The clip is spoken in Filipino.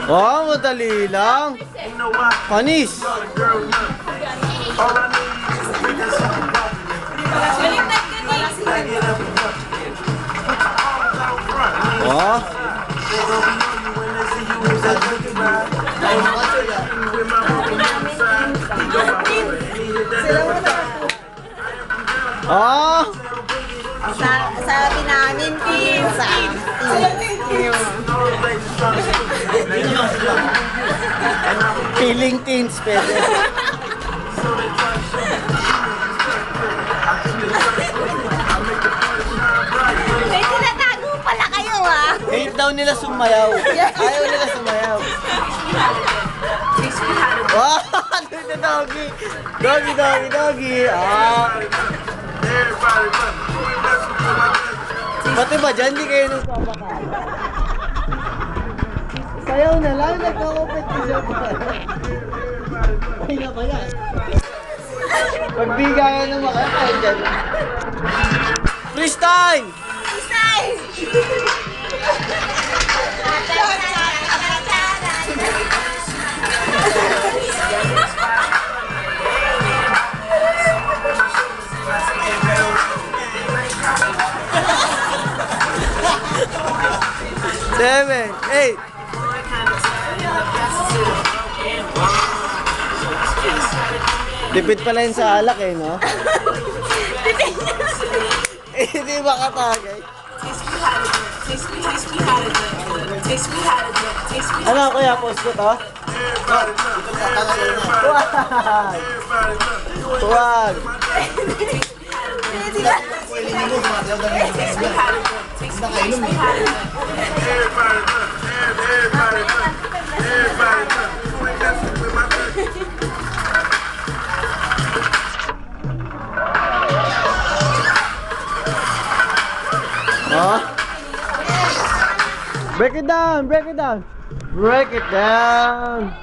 Wow, madali lang. Panis. Oh. Oh. Sabi namin, pinsa. Feeling teens, pwede. May tinatago pala kayo, ah. Hate daw nila sumayaw. Ayaw nila sumayaw. Wow! Dito, doggy. Doggy, doggy, doggy. Ah. Pati ba dyan, di kayo nung sabakal? Sayaw na lang, nagkakopetition pa. Ay na ba yan? Pagbigayan ng makakay dyan. Freestyle! Isay! Seven, eight. Tipid pala yun sa alak eh, no? Hindi makatagay. Ano kuya, post ko to? Huwag! Huwag! Oh. Break it down, break it down. Break it down.